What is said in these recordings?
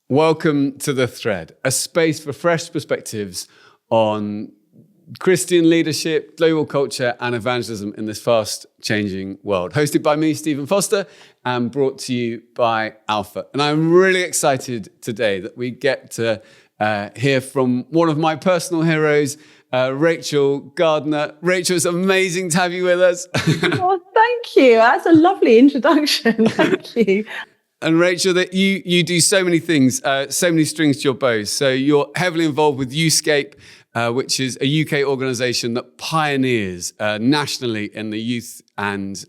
Welcome to The Thread, a space for fresh perspectives on Christian leadership, global culture, and evangelism in this fast-changing world. Hosted by me, Stephen Foster, and brought to you by Alpha. And I'm really excited today that we get to hear from one of my personal heroes, Rachel Gardner. Rachel, it's amazing to have you with us. Oh, thank you. That's a lovely introduction. Thank you. And Rachel, that you do so many things, so many strings to your bows. So you're heavily involved with Youthscape, which is a UK organisation that pioneers nationally in the youth and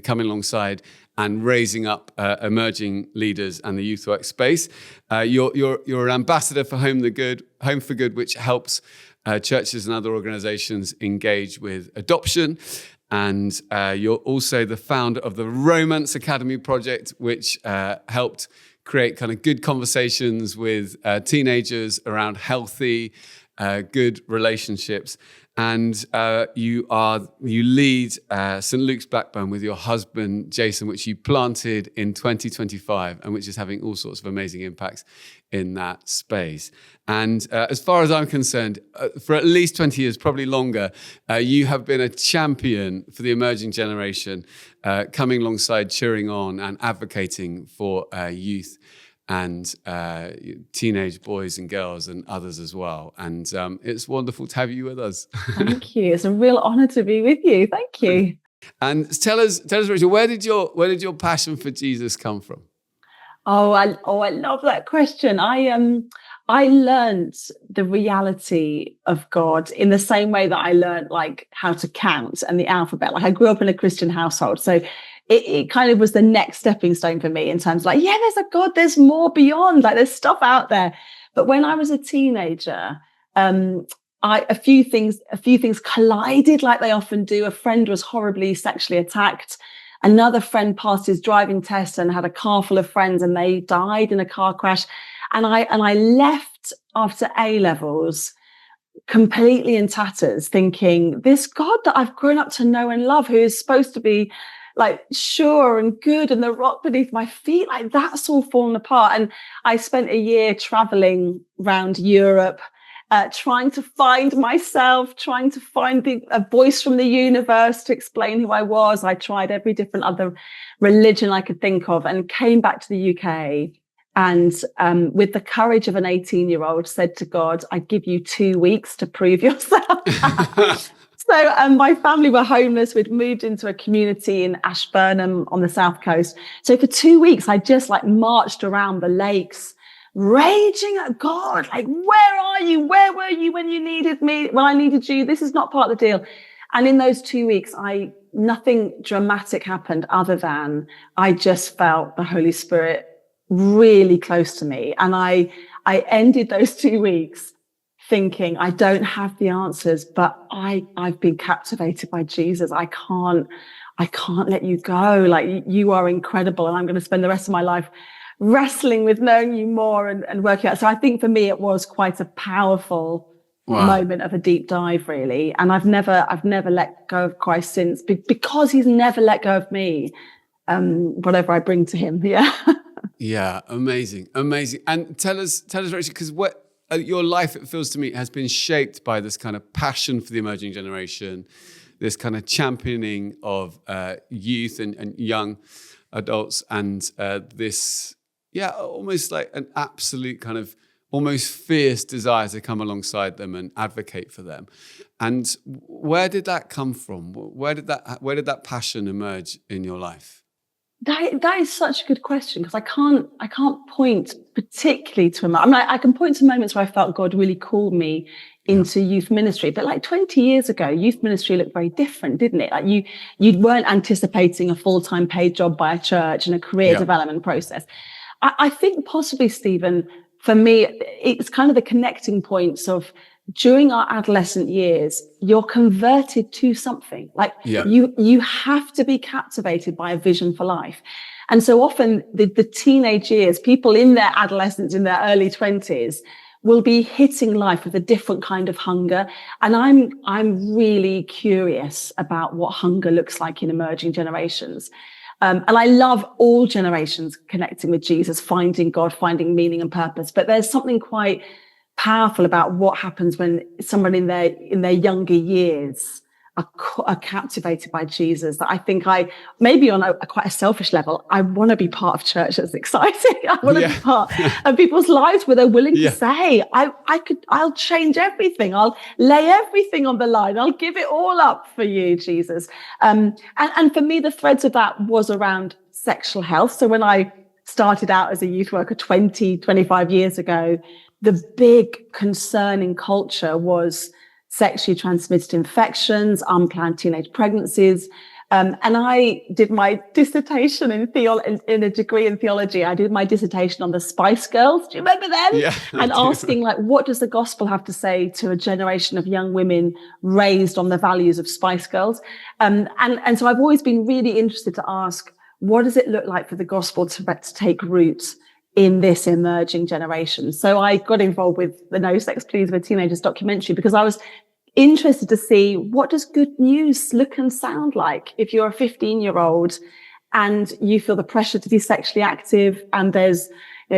coming alongside and raising up emerging leaders and the youth work space. You're an ambassador for Home for Good, which helps churches and other organisations engage with adoption. And you're also the founder of the Romance Academy project, which helped create kind of good conversations with teenagers around healthy, good relationships. And you lead St. Luke's Blackburn with your husband, Jason, which you planted in 2025 and which is having all sorts of amazing impacts in that space. And as far as I'm concerned, for at least 20 years, probably longer, you have been a champion for the emerging generation, coming alongside, cheering on and advocating for youth and teenage boys and girls and others as well. And it's wonderful to have you with us. Thank you. It's a real honor to be with you. Thank you. And tell us, Rachel, where did your passion for Jesus come from? I love that question. I learned the reality of God in the same way that I learned like how to count and the alphabet. Like I grew up in a Christian household, so it kind of was the next stepping stone for me in terms of like, yeah, there's a God, there's more beyond, like there's stuff out there. But when I was a teenager, a few things collided like they often do. A friend was horribly sexually attacked. Another friend passed his driving test and had a car full of friends and they died in a car crash. And I left after A-levels completely in tatters, thinking this God that I've grown up to know and love, who is supposed to be like sure and good and the rock beneath my feet, like that's all fallen apart. And I spent a year traveling around Europe, trying to find myself, trying to find a voice from the universe to explain who I was. I tried every different other religion I could think of and came back to the UK. And with the courage of an 18-year-old, said to God, I give you 2 weeks to prove yourself. So my family were homeless. We'd moved into a community in Ashburnham on the south coast. So for 2 weeks, I just like marched around the lakes, raging at God, like, where are you? Where were you when you needed me? When I needed you? This is not part of the deal. And in those 2 weeks, nothing dramatic happened other than I just felt the Holy Spirit really close to me. And I ended those 2 weeks thinking, I don't have the answers, but I've been captivated by Jesus. I can't let you go. Like you are incredible. And I'm going to spend the rest of my life wrestling with knowing you more and working out. So I think for me, it was quite a powerful moment of a deep dive, really. And I've never let go of Christ since, because he's never let go of me, whatever I bring to him. Yeah. Yeah. Amazing. And tell us, Rachel, because your life, it feels to me, has been shaped by this kind of passion for the emerging generation, this kind of championing of youth and young adults, and this, almost like an absolute kind of almost fierce desire to come alongside them and advocate for them. And where did that come from? Where did that passion emerge in your life? That is such a good question, because I can't point particularly to a moment. I mean, I can point to moments where I felt God really called me into youth ministry, but like 20 years ago, youth ministry looked very different, didn't it? Like you weren't anticipating a full-time paid job by a church and a career development process. I think possibly, Stephen, for me, it's kind of the connecting points of during our adolescent years, you're converted to something. Like you have to be captivated by a vision for life. And so often the teenage years, people in their adolescence, in their early 20s, will be hitting life with a different kind of hunger. And I'm really curious about what hunger looks like in emerging generations. And I love all generations connecting with Jesus, finding God, finding meaning and purpose. But there's something quite powerful about what happens when someone in their younger years are captivated by Jesus, that I think maybe on a quite a selfish level, I want to be part of church that's exciting. I want to be part of people's lives where they're willing to say, I'll change everything. I'll lay everything on the line. I'll give it all up for you, Jesus. And for me, the threads of that was around sexual health. So when I started out as a youth worker 25 years ago, the big concern in culture was sexually transmitted infections, unplanned teenage pregnancies. And I did my dissertation in a degree in theology. I did my dissertation on the Spice Girls. Do you remember them? Yeah. And asking, like, what does the gospel have to say to a generation of young women raised on the values of Spice Girls? And so I've always been really interested to ask, what does it look like for the gospel to take root in this emerging generation? So I got involved with the No Sex Please with Teenagers documentary because I was interested to see, what does good news look and sound like if you're a 15-year-old and you feel the pressure to be sexually active, and there's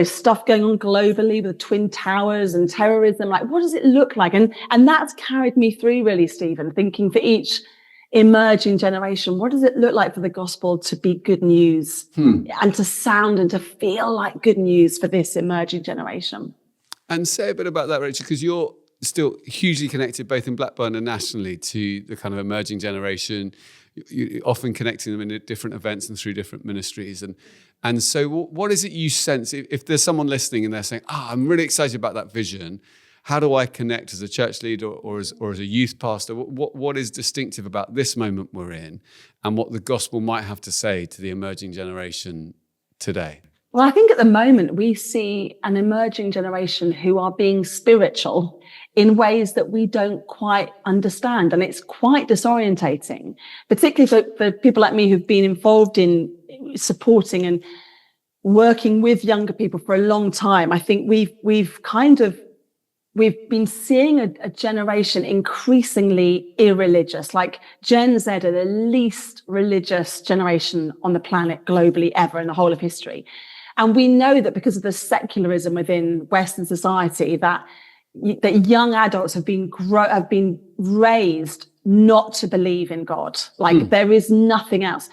stuff going on globally with Twin Towers and terrorism. Like, what does it look like? And that's carried me through, really, Stephen, thinking for each emerging generation, what does it look like for the gospel to be good news and to sound and to feel like good news for this emerging generation? And say a bit about that, Rachel, because you're still hugely connected both in Blackburn and nationally to the kind of emerging generation. You're often connecting them in different events and through different ministries. And so what is it you sense, if there's someone listening and they're saying, I'm really excited about that vision, how do I connect as a church leader or as a youth pastor? What is distinctive about this moment we're in, and what the gospel might have to say to the emerging generation today? Well, I think at the moment we see an emerging generation who are being spiritual in ways that we don't quite understand. And it's quite disorientating, particularly for people like me who've been involved in supporting and working with younger people for a long time. I think we've been seeing a generation increasingly irreligious, like Gen Z are the least religious generation on the planet globally ever in the whole of history. And we know that because of the secularism within Western society, that young adults have been raised not to believe in God. Like there is nothing else.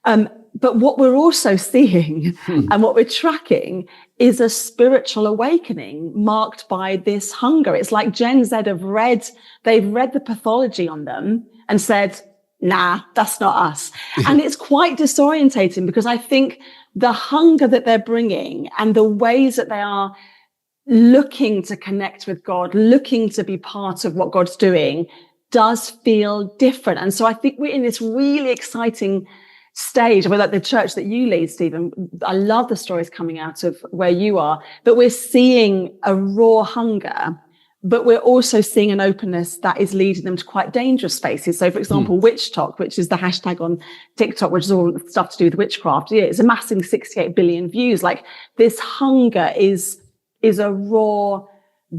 But what we're also seeing and what we're tracking is a spiritual awakening marked by this hunger. It's like Gen Z they've read the pathology on them and said, nah, that's not us. And it's quite disorientating because I think the hunger that they're bringing and the ways that they are looking to connect with God, looking to be part of what God's doing, does feel different. And so I think we're in this really exciting stage where, like the church that you lead, Stephen, I love the stories coming out of where you are, but we're seeing a raw hunger, but we're also seeing an openness that is leading them to quite dangerous spaces. So, for example, Witch Talk, which is the hashtag on TikTok, which is all stuff to do with witchcraft. Yeah, it's amassing 68 billion views. Like, this hunger is a raw,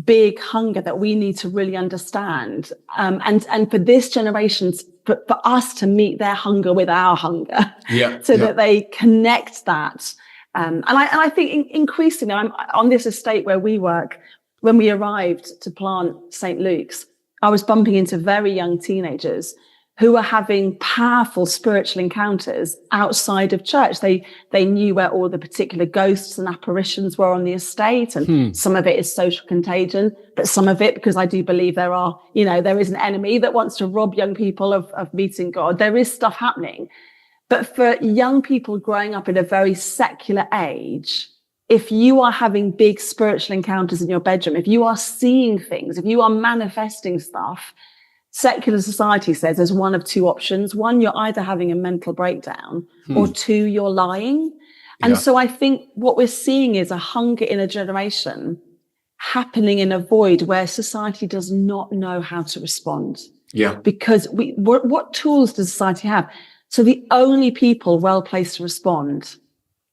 big hunger that we need to really understand. And for this generation, for us to meet their hunger with our hunger, that they connect that. And I think increasingly, I'm on this estate where we work. When we arrived to plant St. Luke's, I was bumping into very young teenagers who were having powerful spiritual encounters outside of church. They knew where all the particular ghosts and apparitions were on the estate. And some of it is social contagion, but some of it, because I do believe there is an enemy that wants to rob young people of meeting God. There is stuff happening. But for young people growing up in a very secular age, if you are having big spiritual encounters in your bedroom, if you are seeing things, if you are manifesting stuff, secular society says there's one of two options. One, you're either having a mental breakdown, or two, you're lying. And so I think what we're seeing is a hunger in a generation happening in a void where society does not know how to respond. Yeah. Because what tools does society have? So the only people well placed to respond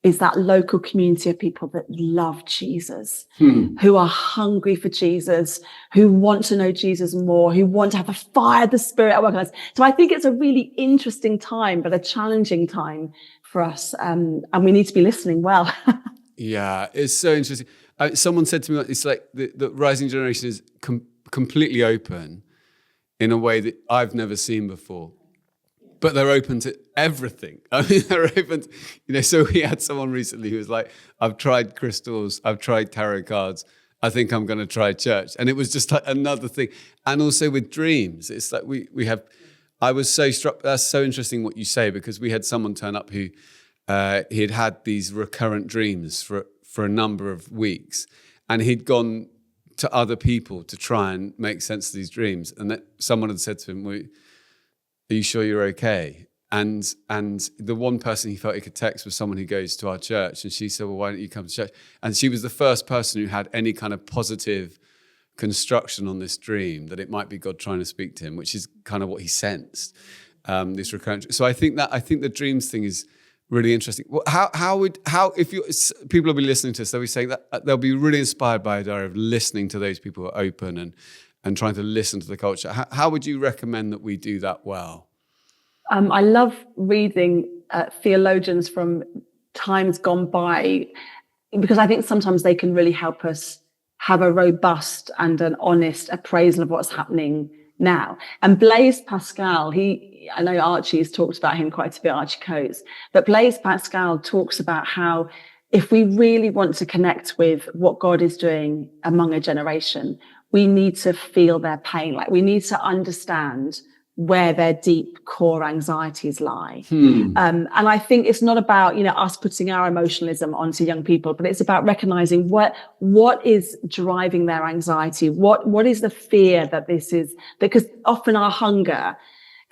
is that local community of people that love Jesus, who are hungry for Jesus, who want to know Jesus more, who want to have a fire of the Spirit at work on us. So I think it's a really interesting time, but a challenging time for us, and we need to be listening well. Yeah, it's so interesting. Someone said to me, it's like the rising generation is completely open in a way that I've never seen before. But they're open to everything. I mean, they're open to, so we had someone recently who was like, I've tried crystals, I've tried tarot cards, I think I'm going to try church. And it was just like another thing. And also with dreams, it's like we have, I was so struck, that's so interesting what you say, because we had someone turn up who, he had had these recurrent dreams for a number of weeks, and he'd gone to other people to try and make sense of these dreams. And that someone had said to him, are you sure you're okay? And the one person he felt he could text was someone who goes to our church. And she said, well, why don't you come to church? And she was the first person who had any kind of positive construction on this dream, that it might be God trying to speak to him, which is kind of what he sensed, this recurrent. So I think the dreams thing is really interesting. Well, if people will be listening to us, they'll be saying that they'll be really inspired by the idea of listening to those people who are open and trying to listen to the culture. How would you recommend that we do that well? I love reading theologians from times gone by, because I think sometimes they can really help us have a robust and an honest appraisal of what's happening now. And Blaise Pascal, I know Archie's talked about him quite a bit, Archie Coates, but Blaise Pascal talks about how if we really want to connect with what God is doing among a generation, we need to feel their pain. Like, we need to understand where their deep core anxieties lie. And I think it's not about, us putting our emotionalism onto young people, but it's about recognizing what is driving their anxiety. What is the fear that this is, because often our hunger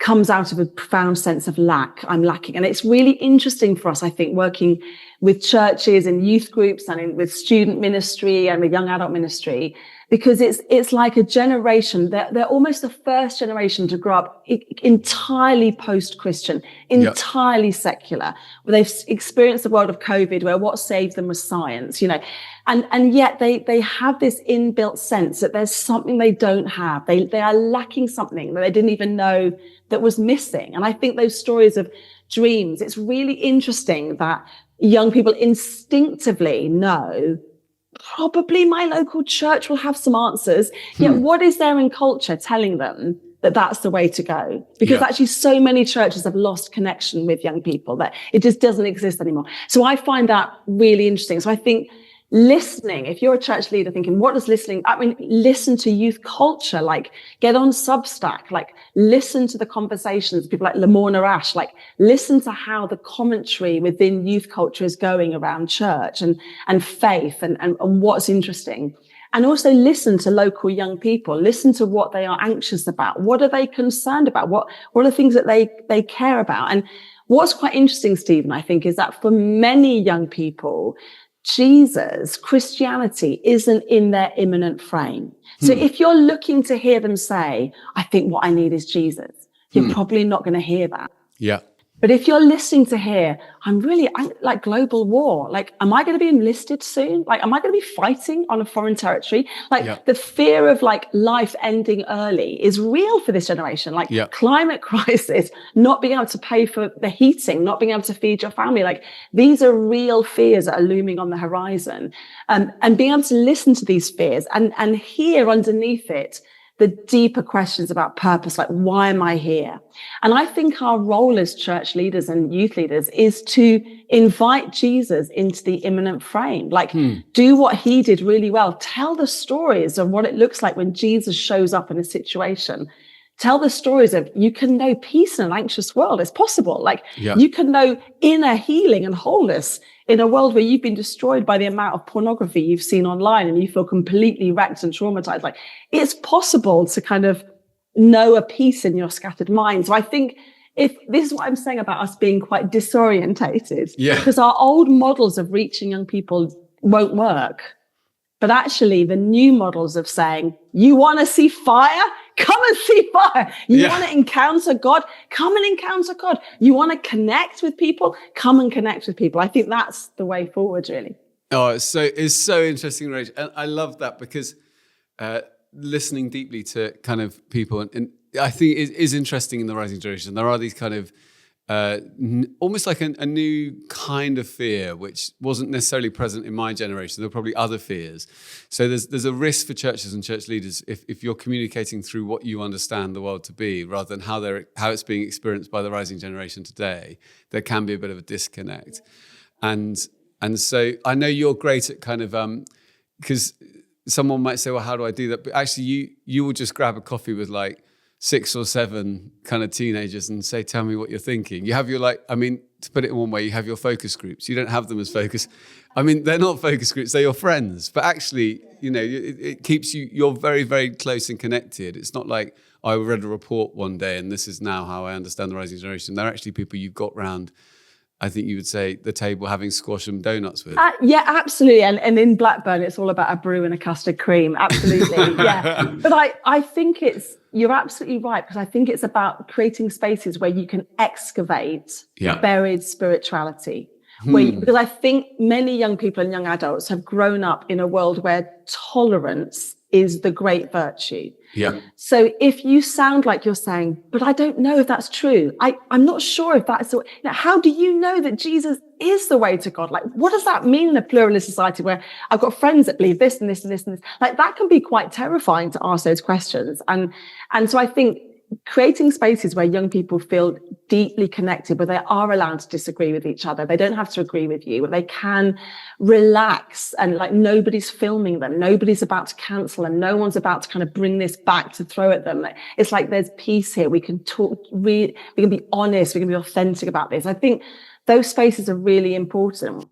comes out of a profound sense of lack. I'm lacking. And it's really interesting for us, I think, working with churches and youth groups and with student ministry and with young adult ministry, because it's like a generation that they're almost the first generation to grow up entirely post-Christian, entirely secular, where they've experienced the world of COVID, where what saved them was science, and yet they have this inbuilt sense that there's something they don't have. They are lacking something that they didn't even know that was missing. And I think those stories of dreams, it's really interesting that young people instinctively know probably my local church will have some answers. Yet what is there in culture telling them that that's the way to go? Because actually so many churches have lost connection with young people that it just doesn't exist anymore. So I find that really interesting. So I think listening, if you're a church leader thinking, what does listening, listen to youth culture, like get on Substack, like listen to the conversations, people like Lamorna Ash, like listen to how the commentary within youth culture is going around church and faith and what's interesting. And also listen to local young people, listen to what they are anxious about. What are they concerned about? What are the things that they care about? And what's quite interesting, Stephen, I think, is that for many young people, Jesus, Christianity isn't in their imminent frame. So if you're looking to hear them say, I think what I need is Jesus, you're probably not going to hear that. Yeah. But if you're listening to hear, I like global war, like, am I going to be enlisted soon? Like, am I going to be fighting on a foreign territory? Like the fear of like life ending early is real for this generation. Like climate crisis, not being able to pay for the heating, not being able to feed your family. Like these are real fears that are looming on the horizon. And being able to listen to these fears and hear underneath it the deeper questions about purpose, like, why am I here? And I think our role as church leaders and youth leaders is to invite Jesus into the imminent frame, like do what he did really well. Tell the stories of what it looks like when Jesus shows up in a situation. Tell the stories of you can know peace in an anxious world. It's possible. Like you can know inner healing and wholeness in a world where you've been destroyed by the amount of pornography you've seen online and you feel completely wrecked and traumatized. Like it's possible to kind of know a peace in your scattered mind. So I think if this is what I'm saying about us being quite disorientated, because our old models of reaching young people won't work. But actually the new models of saying, you want to see fire? Come and see fire. You want to encounter God? Come and encounter God. You want to connect with people? Come and connect with people. I think that's the way forward, really. Oh, it's so interesting, Rach. And I love that because listening deeply to kind of people, and I think it is interesting in the rising generation. There are these kind of almost like a new kind of fear, which wasn't necessarily present in my generation. There were probably other fears. So there's a risk for churches and church leaders if you're communicating through what you understand the world to be, rather than how it's being experienced by the rising generation today. There can be a bit of a disconnect, and so I know you're great at kind of because someone might say, well, how do I do that? But actually, you will just grab a coffee with like 6 or 7 kind of teenagers and say, tell me what you're thinking. You have your to put it in one way, you have your focus groups. You don't have them as focus. They're not focus groups, they're your friends. But actually, it keeps you're very, very close and connected. It's not like I read a report one day and this is now how I understand the rising generation. They're actually people you've got round, I think you would say, the table having squash and donuts with. Yeah, absolutely. And in Blackburn, it's all about a brew and a custard cream. Absolutely. Yeah. But I think you're absolutely right, because I think it's about creating spaces where you can excavate buried spirituality. Because I think many young people and young adults have grown up in a world where tolerance is the great virtue. Yeah. So if you sound like you're saying, but I don't know if that's true. I'm not sure if that's, how do you know that Jesus is the way to God? Like, what does that mean in a pluralist society where I've got friends that believe this and this and this and this? Like, that can be quite terrifying to ask those questions. And so I think creating spaces where young people feel deeply connected, where they are allowed to disagree with each other. They don't have to agree with you, where they can relax and like nobody's filming them. Nobody's about to cancel them. No one's about to kind of bring this back to throw at them. It's like there's peace here. We can talk, we can be honest. We can be authentic about this. I think those spaces are really important.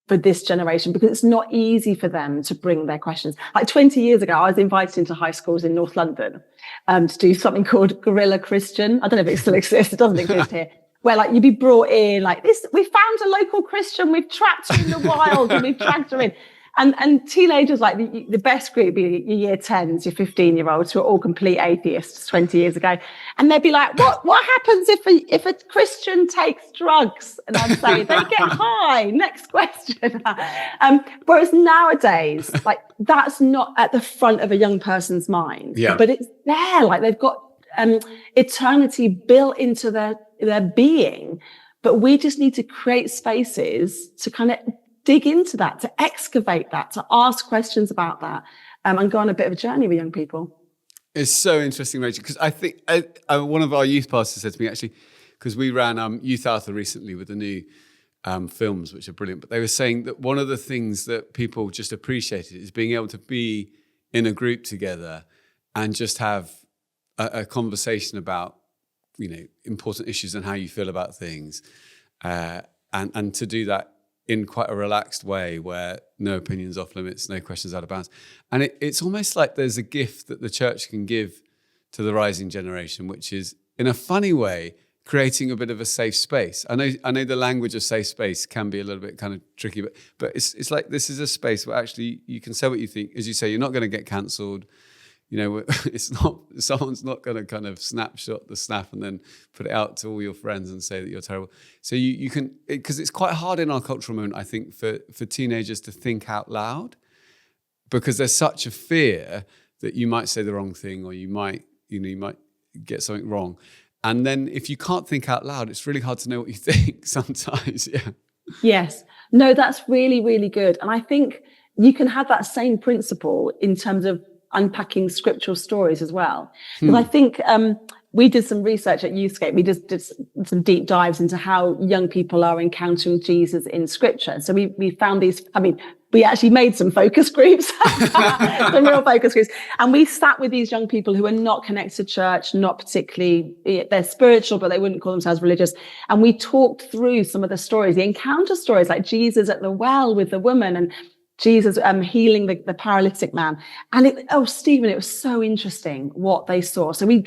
For this generation, because it's not easy for them to bring their questions. Like 20 years ago, I was invited into high schools in North London to do something called Guerrilla Christian. I don't know if it still exists. It doesn't exist here. Where like you'd be brought in like this, we found a local Christian, we've trapped her in the wild and we've dragged her in. And teenagers, like the best group would be your year 10s, your 15-year-olds who are all complete atheists 20 years ago. And they'd be like, what happens if a Christian takes drugs? And I'd say, they get high. Next question. Whereas nowadays, like that's not at the front of a young person's mind, but it's there. Like they've got eternity built into their being. But we just need to create spaces to kind of dig into that, to excavate that, to ask questions about that, and go on a bit of a journey with young people. It's so interesting, Rachel, because I think one of our youth pastors said to me, actually, because we ran Youth Alpha recently with the new films, which are brilliant, but they were saying that one of the things that people just appreciated is being able to be in a group together and just have a conversation about, important issues and how you feel about things, and to do that in quite a relaxed way where no opinions off limits, no questions out of bounds. And it's almost like there's a gift that the church can give to the rising generation, which is, in a funny way, creating a bit of a safe space. I know the language of safe space can be a little bit kind of tricky, but it's like this is a space where actually you can say what you think. As you say, you're not going to get cancelled. It's not, someone's not going to kind of snapshot the snap and then put it out to all your friends and say that you're terrible. So you can, because it's quite hard in our cultural moment, I think, for teenagers to think out loud, because there's such a fear that you might say the wrong thing, or you might get something wrong. And then if you can't think out loud, it's really hard to know what you think sometimes. Yeah. Yes. No, that's really, really good. And I think you can have that same principle in terms of unpacking scriptural stories as well. Because I think we did some research at Youthscape. We just did some deep dives into how young people are encountering Jesus in scripture. So we found these, we actually made some focus groups, some real focus groups. And we sat with these young people who are not connected to church, not particularly, they're spiritual, but they wouldn't call themselves religious. And we talked through some of the stories, the encounter stories, like Jesus at the well with the woman, and Jesus healing the paralytic man. And Stephen, it was so interesting what they saw. So we'd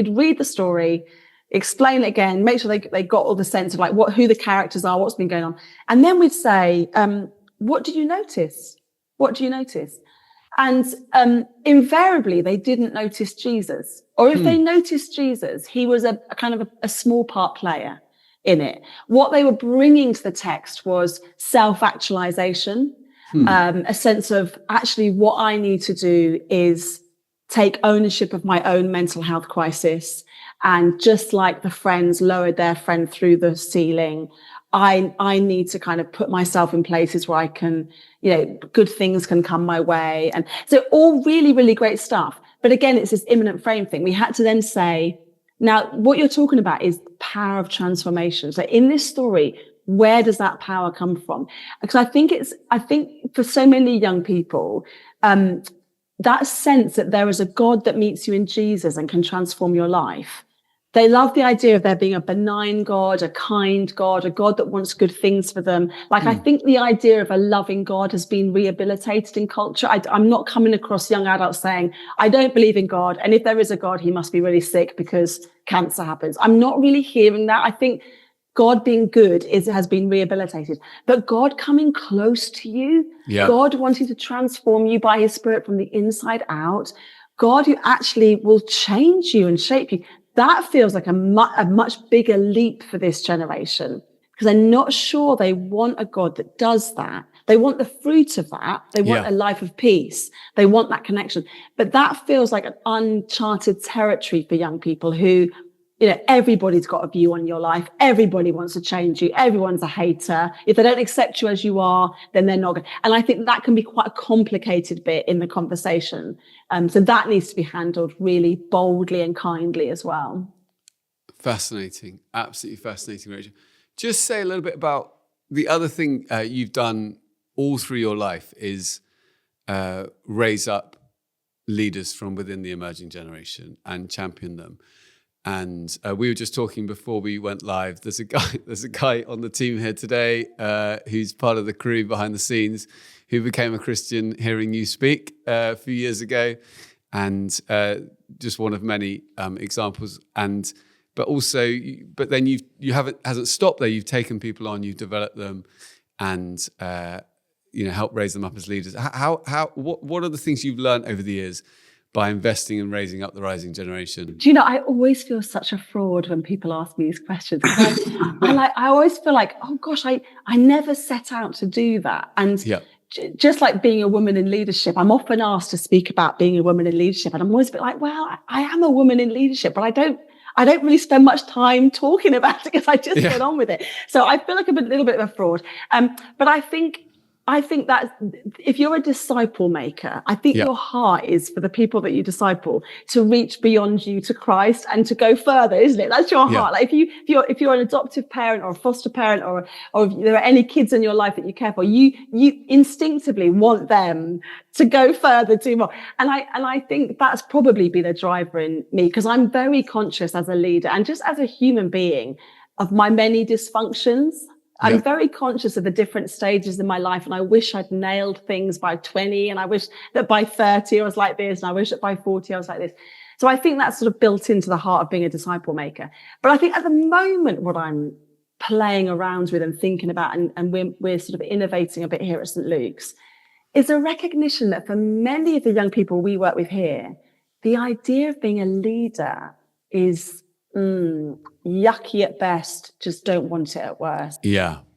read the story, explain it again, make sure they got all the sense of like who the characters are, what's been going on. And then we'd say, what did you notice? What do you notice? And invariably they didn't notice Jesus. Or if they noticed Jesus, he was a kind of a small part player in it. What they were bringing to the text was self-actualization. A sense of actually what I need to do is take ownership of my own mental health crisis. And just like the friends lowered their friend through the ceiling, I need to kind of put myself in places where I can, good things can come my way. And so all really, really great stuff. But again, it's this imminent frame thing. We had to then say, now what you're talking about is the power of transformation. So in this story, where does that power come from? Because I think for so many young people, that sense that there is a God that meets you in Jesus and can transform your life. They love the idea of there being a benign God, a kind God, a God that wants good things for them. I think the idea of a loving God has been rehabilitated in culture. I'm not coming across young adults saying, I don't believe in God. And if there is a God, he must be really sick because cancer happens. I'm not really hearing that. I think God being good has been rehabilitated, but God coming close to you, God wanting to transform you by his Spirit from the inside out, God who actually will change you and shape you. That feels like a much bigger leap for this generation, because I'm not sure they want a God that does that. They want the fruit of that. They want a life of peace. They want that connection. But that feels like an uncharted territory for young people who, everybody's got a view on your life. Everybody wants to change you. Everyone's a hater. If they don't accept you as you are, then they're not good. And I think that can be quite a complicated bit in the conversation. So that needs to be handled really boldly and kindly as well. Fascinating. Absolutely fascinating, Rachel. Just say a little bit about the other thing you've done all through your life is raise up leaders from within the emerging generation and champion them. And we were just talking before we went live. There's a guy on the team here today who's part of the crew behind the scenes who became a Christian hearing you speak a few years ago, and just one of many examples. But then you hasn't stopped there. You've taken people on, you've developed them, and helped raise them up as leaders. What are the things you've learned over the years by investing and raising up the rising generation? Do you know, I always feel such a fraud when people ask me these questions. I always feel like, oh gosh, I never set out to do that. And just like being a woman in leadership, I'm often asked to speak about being a woman in leadership. And I'm always a bit like, well, I am a woman in leadership, but I don't really spend much time talking about it because I just get on with it. So I feel like I'm a little bit of a fraud. But I think that if you're a disciple maker, I think your heart is for the people that you disciple to reach beyond you to Christ and to go further, isn't it? That's your heart. Like if you're an adoptive parent or a foster parent or if there are any kids in your life that you care for, you instinctively want them to go further, do more. And I think that's probably been a driver in me, because I'm very conscious as a leader and just as a human being of my many dysfunctions. I'm very conscious of the different stages in my life, and I wish I'd nailed things by 20, and I wish that by 30 I was like this, and I wish that by 40 I was like this. So I think that's sort of built into the heart of being a disciple maker. But I think at the moment what I'm playing around with and thinking about, and we're sort of innovating a bit here at St. Luke's, is a recognition that for many of the young people we work with here, the idea of being a leader is yucky at best, just don't want it at worst.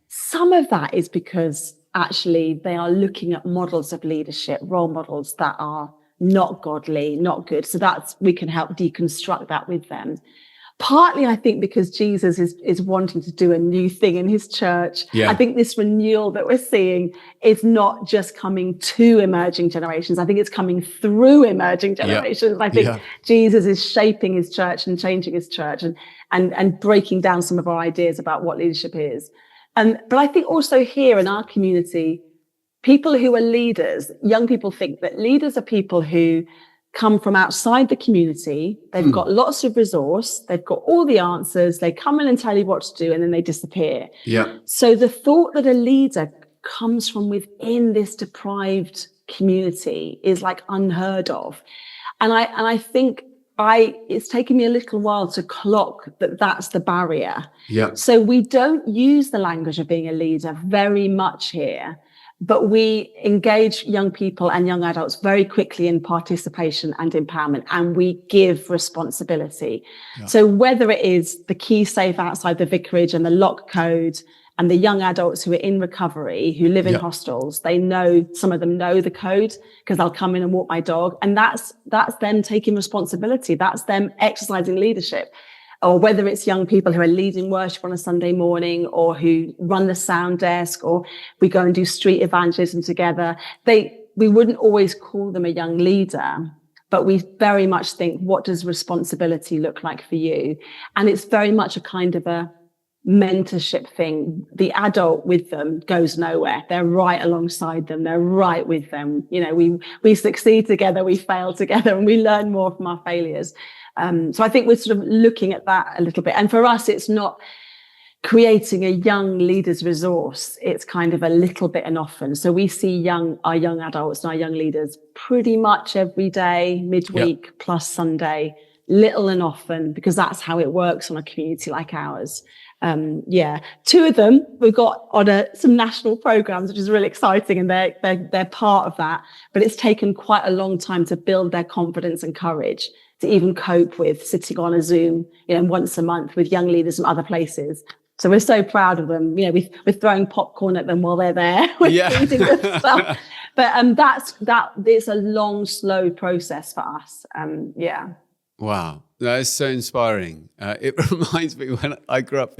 Some of that is because actually they are looking at models of leadership, role models that are not godly, not good. So we can help deconstruct that with them. Partly, I think, because Jesus is wanting to do a new thing in his church. I think this renewal that we're seeing is not just coming to emerging generations. I think it's coming through emerging generations. I think Jesus is shaping his church and changing his church and breaking down some of our ideas about what leadership is. But I think also here in our community, people who are leaders, young people think that leaders are people who come from outside the community. They've got lots of resource. They've got all the answers. They come in and tell you what to do, and then they disappear. So the thought that a leader comes from within this deprived community is like unheard of. And I think it's taken me a little while to clock that that's the barrier. So we don't use the language of being a leader very much here, but we engage young people and young adults very quickly in participation and empowerment, and we give responsibility. So whether it is the key safe outside the vicarage and the lock code and the young adults who are in recovery, who live in hostels, they know, some of them know the code because they'll come in and walk my dog. And that's them taking responsibility. That's them exercising leadership. Or whether it's young people who are leading worship on a Sunday morning, or who run the sound desk, or we go and do street evangelism together. We wouldn't always call them a young leader, but we very much think, what does responsibility look like for you? And it's very much a kind of a mentorship thing. The adult with them goes nowhere. They're right alongside them. They're right with them. You know, we succeed together, we fail together, and we learn more from our failures. So I think we're sort of looking at that a little bit. And for us, it's not creating a young leaders resource. It's kind of a little bit and often. So we see our young adults and our young leaders pretty much every day, midweek plus Sunday, little and often, because that's how it works on a community like ours. Two of them we've got on some national programs, which is really exciting, and they're part of that. But it's taken quite a long time to build their confidence and courage to even cope with sitting on a Zoom, once a month with young leaders from other places. So we're so proud of them. We're throwing popcorn at them while they're there. We're feeding them stuff. But it's a long, slow process for us. Wow, that is so inspiring. It reminds me when I grew up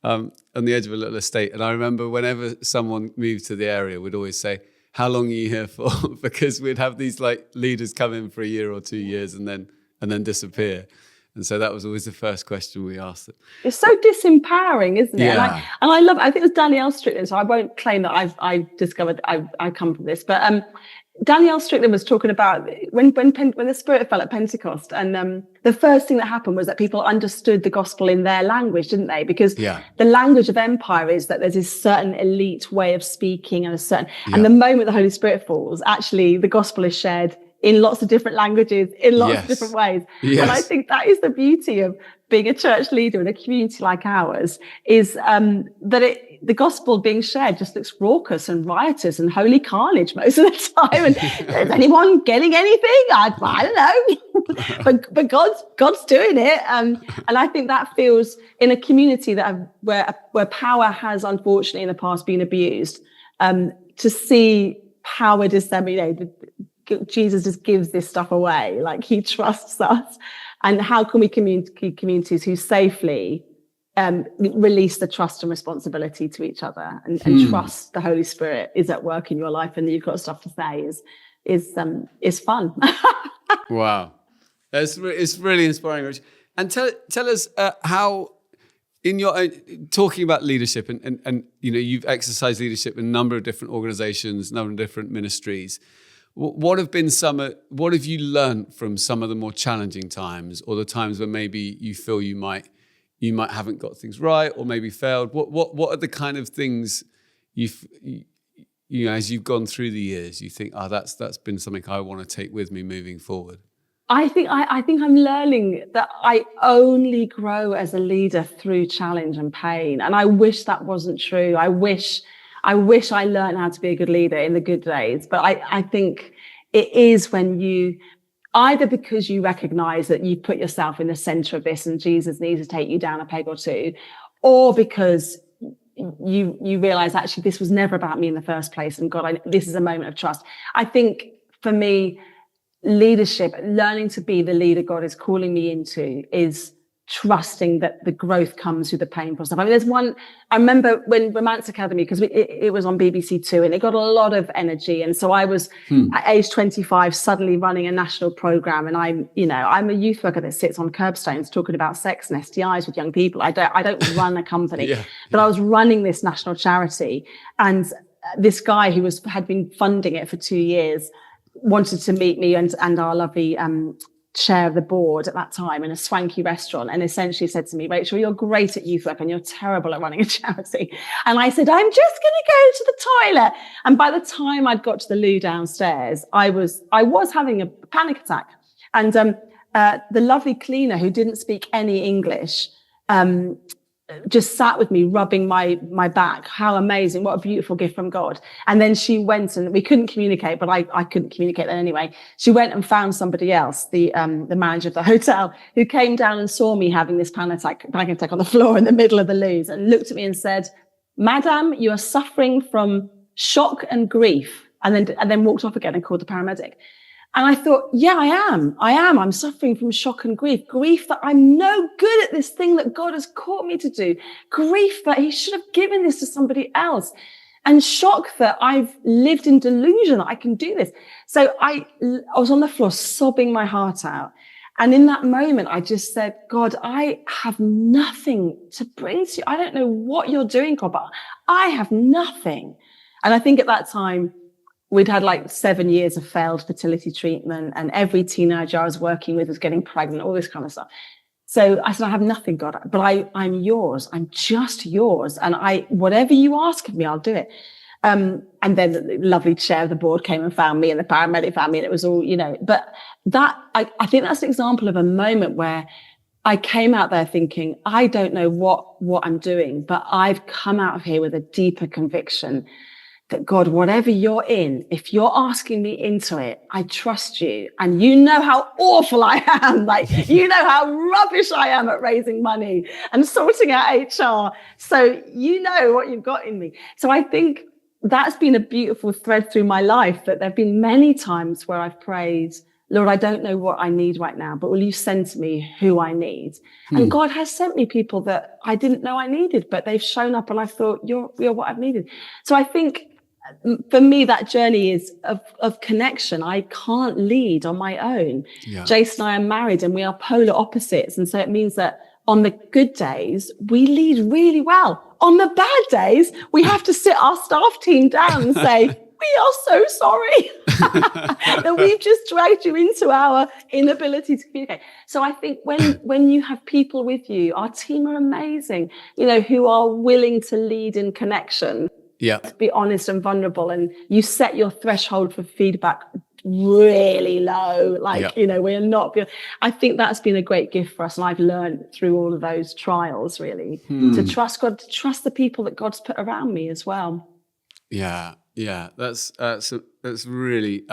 on the edge of a little estate, and I remember whenever someone moved to the area, we'd always say, "How long are you here for?" Because we'd have these like leaders come in for a year or 2 years and then disappear. And so that was always the first question we asked them. It's so disempowering, isn't it? Yeah. And I love it. I think it was Danielle Strickland, so I won't claim that I discovered I come from this, but Danielle Strickland was talking about when the Spirit fell at Pentecost, and the first thing that happened was that people understood the gospel in their language, didn't they? Because the language of empire is that there's this certain elite way of speaking and and the moment the Holy Spirit falls, actually the gospel is shared in lots of different languages, in lots of different ways. Yes. And I think that is the beauty of being a church leader in a community like ours, is that the gospel being shared just looks raucous and riotous and holy carnage most of the time. And is anyone getting anything? I don't know. but God's doing it. And I think that feels in a community where power has unfortunately in the past been abused, to see power disseminated. Jesus just gives this stuff away, like he trusts us. And how can we communities who safely release the trust and responsibility to each other and trust the Holy Spirit is at work in your life and that you've got stuff to say is fun. Wow. It's really inspiring, Rich. And tell us how, in your own, talking about leadership and you've exercised leadership in a number of different organizations, a number of different ministries. What have you learned from some of the more challenging times, or the times where maybe you feel you might haven't got things right, or maybe failed? What are the kind of things as you've gone through the years, you think, that's been something I want to take with me moving forward? I think I'm learning that I only grow as a leader through challenge and pain, and I wish that wasn't true. I wish I learned how to be a good leader in the good days. But I think it is when you, either because you recognize that you put yourself in the center of this and Jesus needs to take you down a peg or two, or because you realize actually this was never about me in the first place, and God, this is a moment of trust. I think for me, leadership, learning to be the leader God is calling me into, is trusting that the growth comes through the painful stuff. I mean, I remember when Romance Academy, because it was on BBC Two, and it got a lot of energy. And so I was at age 25, suddenly running a national program. And I'm a youth worker that sits on curbstones talking about sex and STIs with young people. I don't run a company, but I was running this national charity. And this guy who had been funding it for 2 years wanted to meet me and our lovely chair of the board at that time in a swanky restaurant, and essentially said to me, "Rachel, you're great at youth work and you're terrible at running a charity." And I said, "I'm just going to go to the toilet." And by the time I'd got to the loo downstairs, I was having a panic attack. And the lovely cleaner, who didn't speak any English, just sat with me, rubbing my back. How amazing. What a beautiful gift from God. And then she went, and we couldn't communicate, but I couldn't communicate then anyway. She went and found somebody else, the manager of the hotel, who came down and saw me having this panic attack on the floor in the middle of the loos, and looked at me and said, Madam, you are suffering from shock and grief. And then walked off again and called the paramedic. And I thought, yeah, I am. I'm suffering from shock and grief that I'm no good at this thing that God has called me to do, grief that he should have given this to somebody else, and shock that I've lived in delusion that I can do this. So I was on the floor sobbing my heart out. And in that moment, I just said, God, I have nothing to bring to you. I don't know what you're doing, God, but I have nothing. And I think at that time, we'd had like 7 years of failed fertility treatment, and every teenager I was working with was getting pregnant, all this kind of stuff. So I said, I have nothing, God, but I'm yours. I'm just yours. And whatever you ask of me, I'll do it. And then the lovely chair of the board came and found me, and the paramedic found me, and it was all, but I think that's an example of a moment where I came out there thinking, I don't know what I'm doing, but I've come out of here with a deeper conviction that God, whatever you're in, if you're asking me into it, I trust you. And you know how awful I am. Like, you know how rubbish I am at raising money and sorting out HR. So you know what you've got in me. So I think that's been a beautiful thread through my life, that there've been many times where I've prayed, Lord, I don't know what I need right now, but will you send to me who I need? And God has sent me people that I didn't know I needed, but they've shown up and I thought, you're what I've needed. So I think for me, that journey is of connection. I can't lead on my own. Yeah. Jason and I are married and we are polar opposites. And so it means that on the good days, we lead really well. On the bad days, we have to sit our staff team down and say, we are so sorry that we've just dragged you into our inability to communicate. So I think when you have people with you, our team are amazing, who are willing to lead in connection. Yeah. Be honest and vulnerable, and you set your threshold for feedback really low. We're not. I think that's been a great gift for us, and I've learned through all of those trials really to trust God, to trust the people that God's put around me as well. Yeah, that's really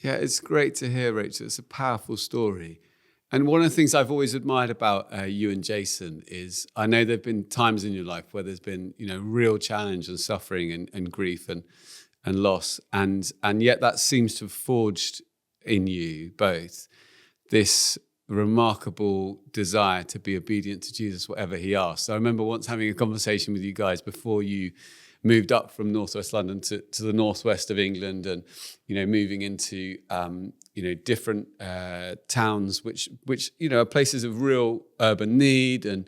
it's great to hear, Rachel. It's a powerful story. And one of the things I've always admired about you and Jason is I know there have been times in your life where there's been, real challenge and suffering and grief and loss. And yet that seems to have forged in you both this remarkable desire to be obedient to Jesus, whatever he asks. So I remember once having a conversation with you guys before you moved up from northwest London to the northwest of England, and moving into different towns which are places of real urban need, and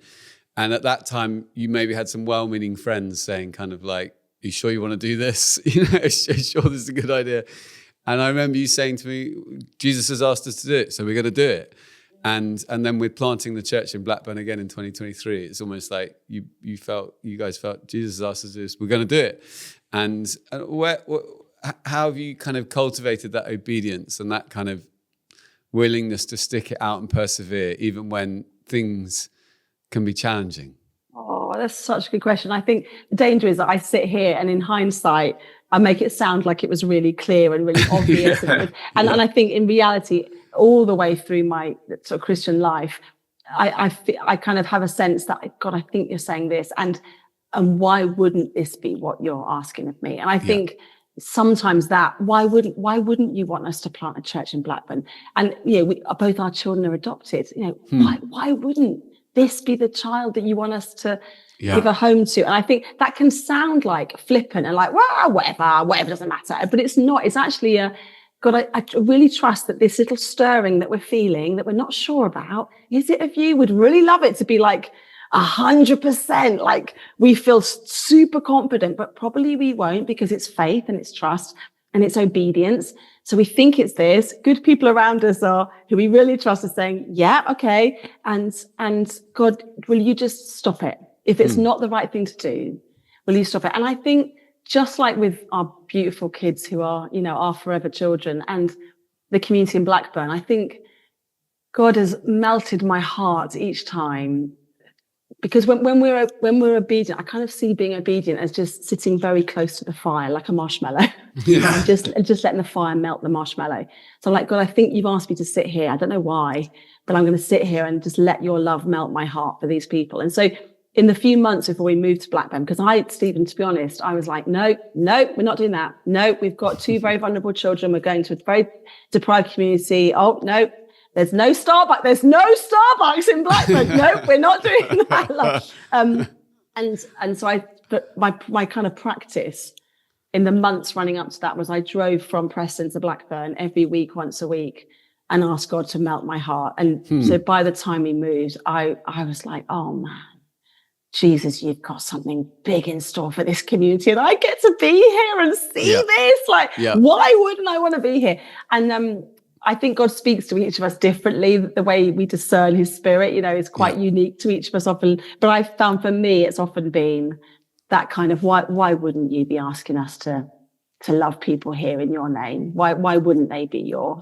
at that time you maybe had some well-meaning friends saying kind of like, are you sure you want to do this? Are you sure this is a good idea? And I remember you saying to me, Jesus has asked us to do it, so we're going to do it. And then with planting the church in Blackburn again in 2023, it's almost like you guys felt Jesus has asked us to do this, we're going to do it. And how have you kind of cultivated that obedience and that kind of willingness to stick it out and persevere even when things can be challenging? Oh, that's such a good question. I think the danger is that I sit here and in hindsight, I make it sound like it was really clear and really obvious. And I think in reality, all the way through my sort of Christian life, I kind of have a sense that, God, I think you're saying this, and why wouldn't this be what you're asking of me? And I think sometimes why wouldn't you want us to plant a church in Blackburn? And both our children are adopted. Why wouldn't this be the child that you want us to give a home to? And I think that can sound like flippant and like, well, whatever doesn't matter, but it's not. It's actually God, I really trust that this little stirring that we're feeling, that we're not sure about, is it of you? We'd really love it to be like 100%, like we feel super confident, but probably we won't, because it's faith and it's trust and it's obedience. So we think it's this. Good people around us who we really trust are saying, yeah, okay. And God, will you just stop it? If it's not the right thing to do, will you stop it? And I think, just like with our beautiful kids who are, our forever children, and the community in Blackburn, I think God has melted my heart each time, because when we're obedient, I kind of see being obedient as just sitting very close to the fire, like a marshmallow, and just letting the fire melt the marshmallow. So I'm like, God, I think you've asked me to sit here. I don't know why, but I'm going to sit here and just let your love melt my heart for these people. And so in the few months before we moved to Blackburn, because Stephen, to be honest, I was like, no, we're not doing that. No, we've got 2 very vulnerable children. We're going to a very deprived community. Oh, no, there's no Starbucks. There's no Starbucks in Blackburn. No, we're not doing that. And so my kind of practice in the months running up to that was I drove from Preston to Blackburn every week, once a week, and asked God to melt my heart. And so by the time we moved, I was like, oh man, Jesus, you've got something big in store for this community, and I get to be here and see this. Like, why wouldn't I want to be here? And I think God speaks to each of us differently. The way we discern his spirit, is quite unique to each of us often. But I found for me, it's often been that kind of, why wouldn't you be asking us to love people here in your name? Why wouldn't they be your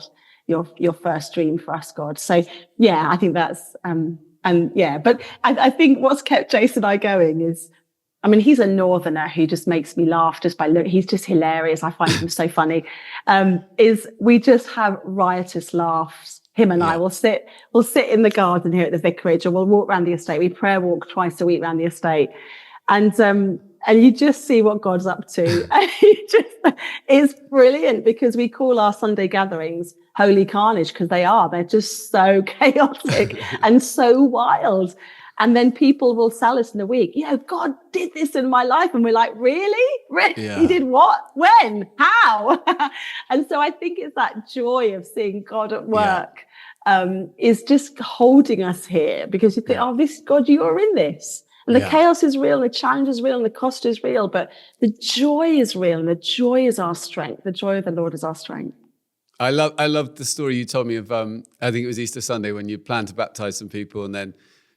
first dream for us, God? So yeah, I think that's but I think what's kept Jason and I going is, he's a northerner who just makes me laugh just by he's just hilarious. I find him so funny. Is we just have riotous laughs. Him and I will sit in the garden here at the vicarage, or we'll walk around the estate. We prayer walk twice a week around the estate. And you just see what God's up to. And it's brilliant, because we call our Sunday gatherings holy carnage, because they're just so chaotic and so wild. And then people will tell us in a week, God did this in my life. And we're like, really? Yeah. He did what? When? How? And so I think it's that joy of seeing God at work is just holding us here, because you think, this God, you are in this. And the chaos is real, and the challenge is real, and the cost is real, but the joy is real, and the joy is our strength. The joy of the Lord is our strength. I love the story you told me of, I think it was Easter Sunday, when you planned to baptize some people, and then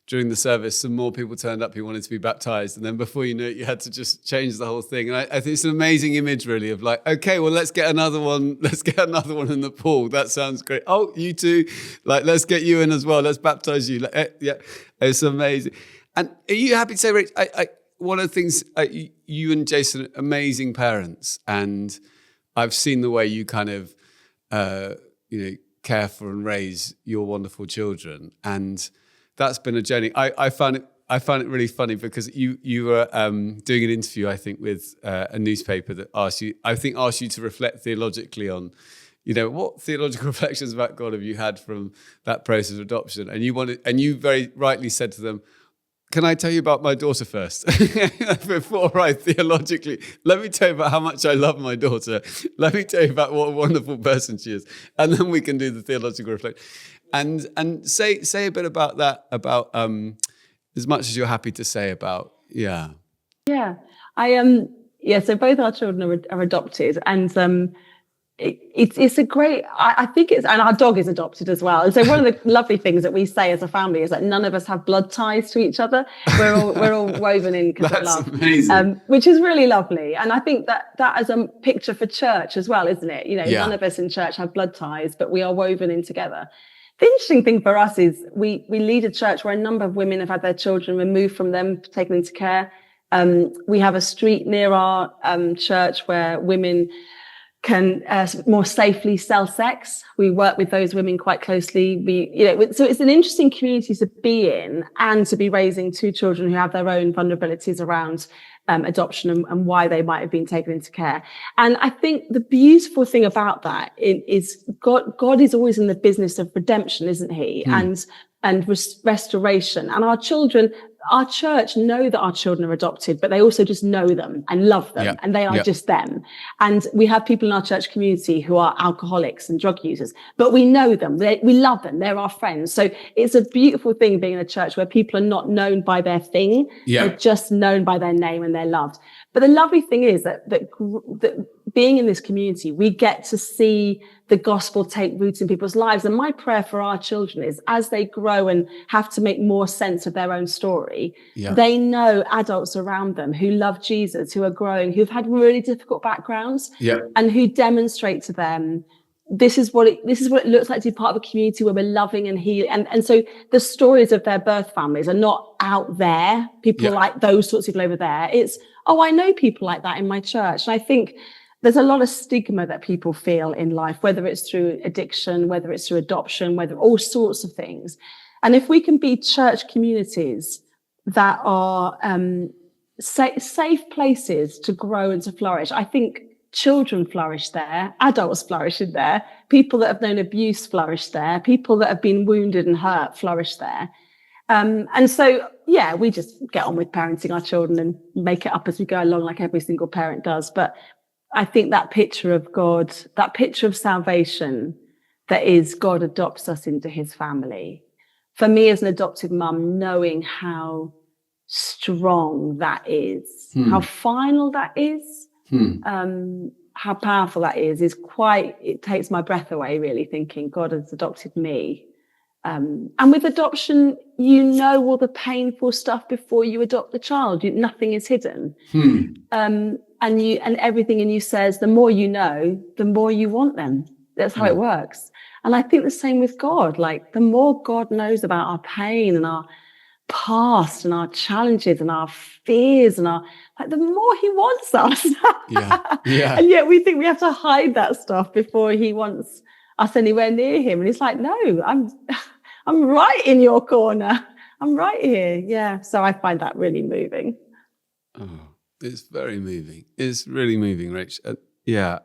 during the service, some more people turned up who wanted to be baptized. And then before you knew it, you had to just change the whole thing. And I think it's an amazing image, really, of like, okay, well, let's get another one. Let's get another one in the pool. That sounds great. Oh, you too. Like, let's get you in as well. Let's baptize you. It's amazing. And are you happy to say, Rach, one of the things, you and Jason, amazing parents. And I've seen the way you kind of, care for and raise your wonderful children. And that's been a journey. I found it really funny, because you were doing an interview, I think, with a newspaper that asked you to reflect theologically on, what theological reflections about God have you had from that process of adoption? And you very rightly said to them, can I tell you about my daughter first? Before I theologically, let me tell you about how much I love my daughter. Let me tell you about what a wonderful person she is. And then we can do the theological reflection. And say a bit about that, about as much as you're happy to say about, so both our children are adopted, and it's a great, I think it's, and our dog is adopted as well. And so one of the lovely things that we say as a family is that none of us have blood ties to each other. We're all woven in because of love, amazing. Which is really lovely. And I think that is a picture for church as well, isn't it? None of us in church have blood ties, but we are woven in together. The interesting thing for us is we lead a church where a number of women have had their children removed from them, taken into care. We have a street near our church where women can more safely sell sex. We work with those women quite closely. So it's an interesting community to be in, and to be raising 2 children who have their own vulnerabilities around adoption and why they might have been taken into care. And I think the beautiful thing about that is God is always in the business of redemption, isn't he? And restoration. And our church know that our children are adopted, but they also just know them and love them, and they are just them. And we have people in our church community who are alcoholics and drug users, but we know them, we love them, they're our friends. So it's a beautiful thing being in a church where people are not known by their thing, they're just known by their name, and they're loved. But the lovely thing is that being in this community, we get to see the gospel take root in people's lives. And my prayer for our children is, as they grow and have to make more sense of their own story, they know adults around them who love Jesus, who are growing, who've had really difficult backgrounds, and who demonstrate to them, this is what it looks like to be part of a community where we're loving and healing. And so the stories of their birth families are not out there, people like those sorts of people over there. It's, I know people like that in my church. And I think there's a lot of stigma that people feel in life, whether it's through addiction, whether it's through adoption, whether all sorts of things. And if we can be church communities that are safe places to grow and to flourish. I think children flourish there, adults flourish in there, people that have known abuse flourish there, people that have been wounded and hurt flourish there. And so, yeah, we just get on with parenting our children and make it up as we go along, like every single parent does. But I think that picture of God, that picture of salvation, that is God adopts us into his family. For me as an adoptive mum, knowing how strong that is, how final that is, how powerful that is quite, it takes my breath away, really, thinking God has adopted me. And with adoption, you know all the painful stuff before you adopt the child. Nothing is hidden. And everything in you says, the more you know, the more you want them. That's how it works. And I think the same with God. Like, the more God knows about our pain and our past and our challenges and our fears and the more he wants us. Yeah. And yet we think we have to hide that stuff before he wants us anywhere near him. And he's like, no, I'm right in your corner. I'm right here. Yeah. So I find that really moving. Oh, it's very moving. It's really moving, Rach. Yeah.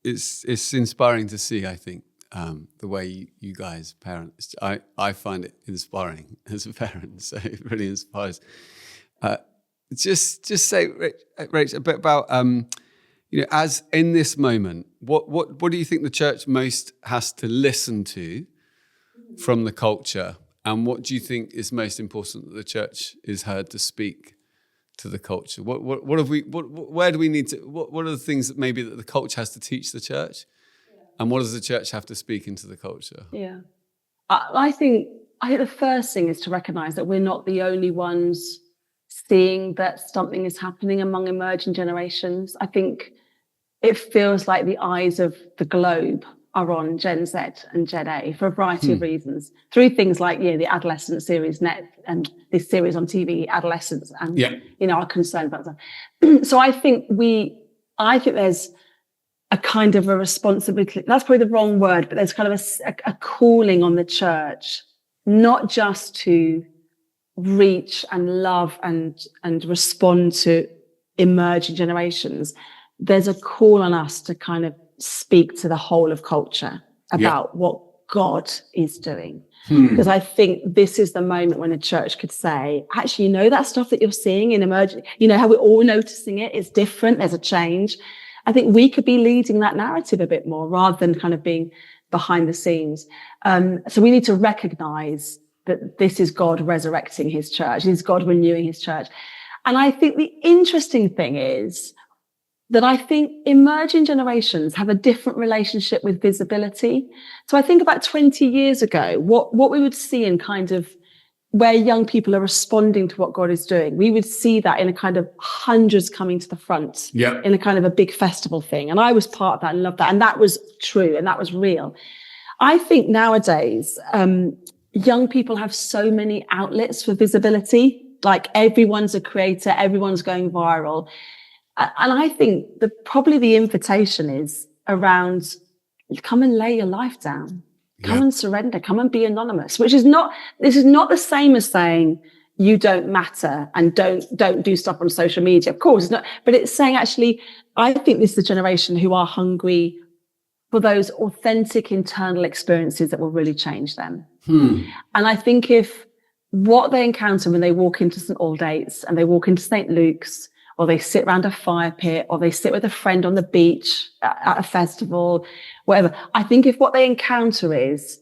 It's inspiring to see, I think, the way you guys parent. I find it inspiring as a parent. So it really inspires. Just say, Rach, a bit about, as in this moment, what do you think the church most has to listen to from the culture, and what do you think is most important that the church is heard to speak to the culture? Where do we need to? What are the things that maybe that the culture has to teach the church, and what does the church have to speak into the culture? Yeah, I think the first thing is to recognise that we're not the only ones seeing that something is happening among emerging generations. I think it feels like the eyes of the globe are on Gen Z and Gen A for a variety of reasons, through things like the adolescent series and this series on TV, Adolescence, and our concern about that. So I think there's a kind of a responsibility. That's probably the wrong word, but there's kind of a calling on the church, not just to reach and love and respond to emerging generations. There's a call on us to kind of speak to the whole of culture about what God is doing. Because I think this is the moment when a church could say, actually, that stuff that you're seeing in emerging, how we're all noticing it, it's different, there's a change. I think we could be leading that narrative a bit more rather than kind of being behind the scenes. So we need to recognize that this is God resurrecting his church. This is God renewing his church. And I think the interesting thing is that I think emerging generations have a different relationship with visibility. So I think about 20 years ago, what we would see in kind of where young people are responding to what God is doing, we would see that in a kind of hundreds coming to the front in a kind of a big festival thing. And I was part of that and loved that. And that was true and that was real. I think nowadays, young people have so many outlets for visibility. Like, everyone's a creator, everyone's going viral. And I think probably the invitation is around, come and lay your life down, come and surrender, come and be anonymous, this is not the same as saying you don't matter and don't do stuff on social media. Of course, it's not, but it's saying, actually, I think this is a generation who are hungry for those authentic internal experiences that will really change them. And I think if what they encounter when they walk into St. Aldate's and they walk into St. Luke's, or they sit around a fire pit, or they sit with a friend on the beach at a festival, whatever. I think if what they encounter is,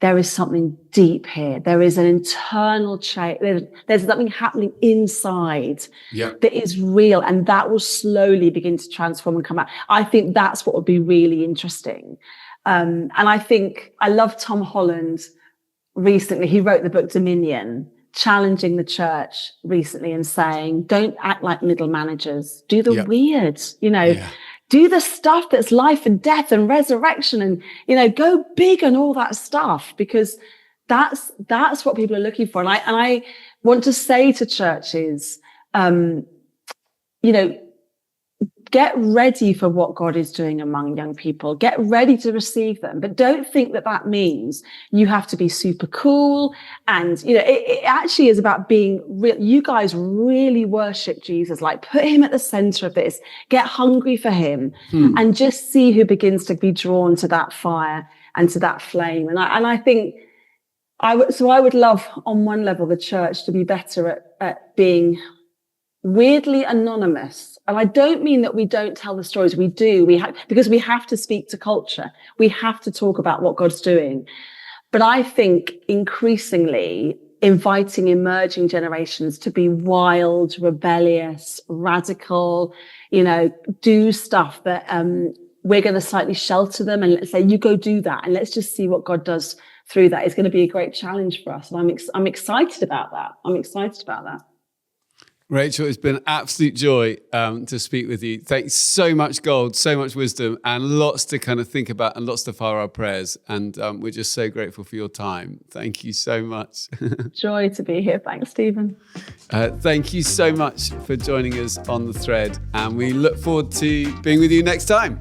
there is something deep here, there is an internal change, there's something happening inside that is real, and that will slowly begin to transform and come out. I think that's what would be really interesting. And I think I love Tom Holland. Recently, he wrote the book Dominion, challenging the church recently and saying, don't act like middle managers, do the weird, do the stuff that's life and death and resurrection, and, go big and all that stuff, because that's what people are looking for. And I want to say to churches, get ready for what God is doing among young people. Get ready to receive them. But don't think that that means you have to be super cool. And, it actually is about being real. You guys really worship Jesus. Like, put him at the center of this. Get hungry for him and just see who begins to be drawn to that fire and to that flame. And I think I would love, on one level, the church to be better at being weirdly anonymous. And I don't mean that we don't tell the stories. We do. Because we have to speak to culture. We have to talk about what God's doing. But I think increasingly inviting emerging generations to be wild, rebellious, radical, do stuff that we're going to slightly shelter them and let's say, you go do that. And let's just see what God does through that. It's going to be a great challenge for us. And I'm excited about that. Rachel, it's been an absolute joy to speak with you. Thanks so much, gold, so much wisdom, and lots to kind of think about and lots to fire our prayers. And we're just so grateful for your time. Thank you so much. Joy to be here. Thanks, Stephen. Thank you so much for joining us on The Thread. And we look forward to being with you next time.